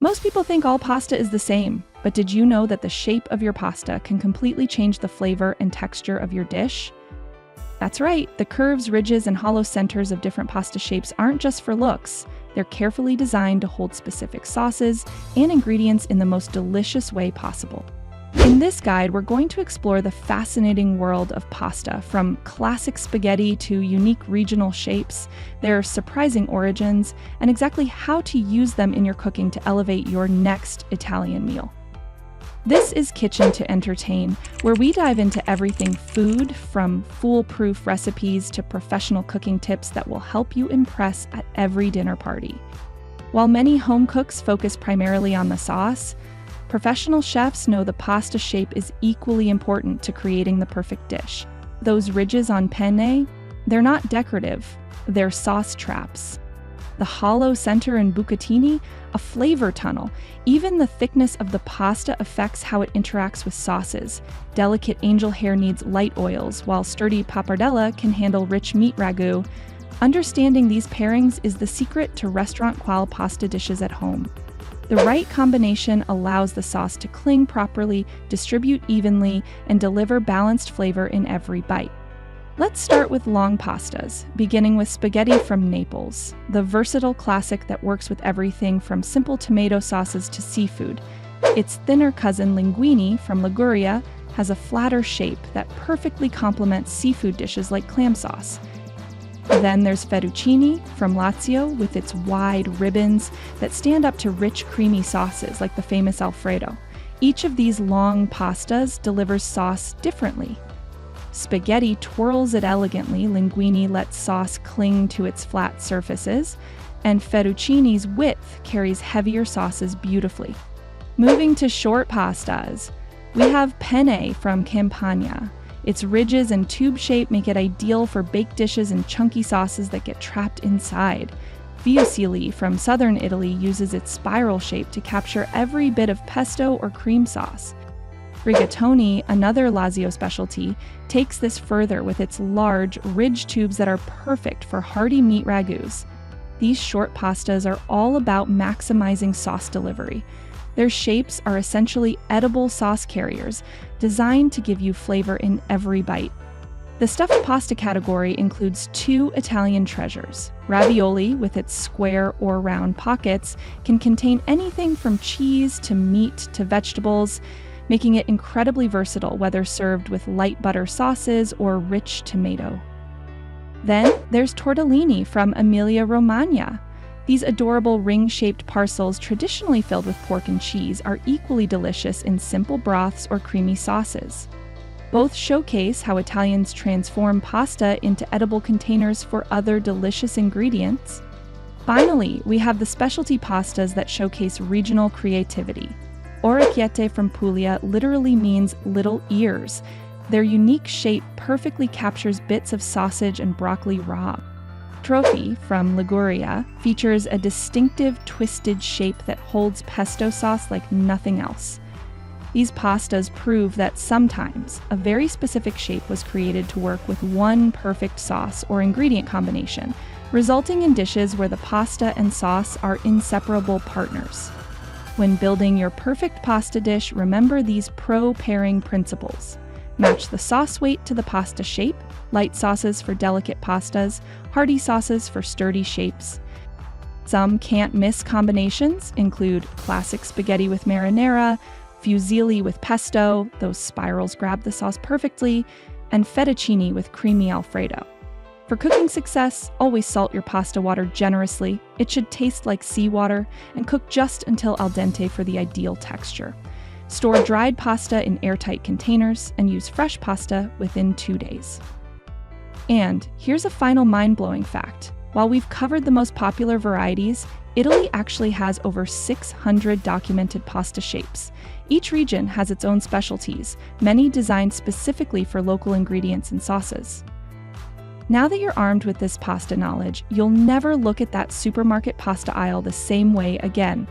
Most people think all pasta is the same, but did you know that the shape of your pasta can completely change the flavor and texture of your dish? That's right, the curves, ridges, and hollow centers of different pasta shapes aren't just for looks. They're carefully designed to hold specific sauces and ingredients in the most delicious way possible. In this guide, we're going to explore the fascinating world of pasta, from classic spaghetti to unique regional shapes, their surprising origins, and exactly how to use them in your cooking to elevate your next Italian meal. This is Kitchen to Entertain, where we dive into everything food, from foolproof recipes to professional cooking tips that will help you impress at every dinner party. While many home cooks focus primarily on the sauce, professional chefs know the pasta shape is equally important to creating the perfect dish. Those ridges on penne, they're not decorative, they're sauce traps. The hollow center in bucatini, a flavor tunnel. Even the thickness of the pasta affects how it interacts with sauces. Delicate angel hair needs light oils, while sturdy pappardelle can handle rich meat ragu. Understanding these pairings is the secret to restaurant-quality pasta dishes at home. The right combination allows the sauce to cling properly, distribute evenly, and deliver balanced flavor in every bite. Let's start with long pastas, beginning with spaghetti from Naples, the versatile classic that works with everything from simple tomato sauces to seafood. Its thinner cousin linguine from Liguria has a flatter shape that perfectly complements seafood dishes like clam sauce. Then there's fettuccine from Lazio with its wide ribbons that stand up to rich, creamy sauces like the famous Alfredo. Each of these long pastas delivers sauce differently. Spaghetti twirls it elegantly, linguine lets sauce cling to its flat surfaces, and fettuccine's width carries heavier sauces beautifully. Moving to short pastas, we have penne from Campania. Its ridges and tube shape make it ideal for baked dishes and chunky sauces that get trapped inside. Fusilli from southern Italy uses its spiral shape to capture every bit of pesto or cream sauce. Rigatoni, another Lazio specialty, takes this further with its large, ridge tubes that are perfect for hearty meat ragus. These short pastas are all about maximizing sauce delivery. Their shapes are essentially edible sauce carriers, designed to give you flavor in every bite. The stuffed pasta category includes two Italian treasures. Ravioli, with its square or round pockets, can contain anything from cheese to meat to vegetables, making it incredibly versatile whether served with light butter sauces or rich tomato. Then there's tortellini from Emilia-Romagna. These adorable ring-shaped parcels, traditionally filled with pork and cheese, are equally delicious in simple broths or creamy sauces. Both showcase how Italians transform pasta into edible containers for other delicious ingredients. Finally, we have the specialty pastas that showcase regional creativity. Orecchiette from Puglia literally means little ears. Their unique shape perfectly captures bits of sausage and broccoli raw. Trophy from Liguria features a distinctive twisted shape that holds pesto sauce like nothing else. These pastas prove that sometimes a very specific shape was created to work with one perfect sauce or ingredient combination, resulting in dishes where the pasta and sauce are inseparable partners. When building your perfect pasta dish, remember these pro-pairing principles. Match the sauce weight to the pasta shape, light sauces for delicate pastas, hearty sauces for sturdy shapes. Some can't-miss combinations include classic spaghetti with marinara, fusilli with pesto, those spirals grab the sauce perfectly, and fettuccine with creamy Alfredo. For cooking success, always salt your pasta water generously. It should taste like seawater, and cook just until al dente for the ideal texture. Store dried pasta in airtight containers and use fresh pasta within 2 days. And here's a final mind-blowing fact. While we've covered the most popular varieties, Italy actually has over 600 documented pasta shapes. Each region has its own specialties, many designed specifically for local ingredients and sauces. Now that you're armed with this pasta knowledge, you'll never look at that supermarket pasta aisle the same way again.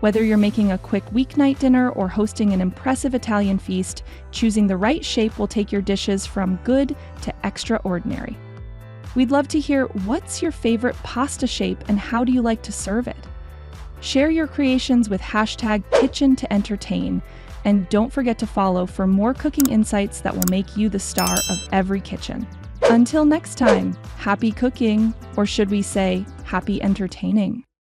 Whether you're making a quick weeknight dinner or hosting an impressive Italian feast, choosing the right shape will take your dishes from good to extraordinary. We'd love to hear, what's your favorite pasta shape and how do you like to serve it? Share your creations with hashtag Kitchen to Entertain, and don't forget to follow for more cooking insights that will make you the star of every kitchen. Until next time, happy cooking, or should we say, happy entertaining.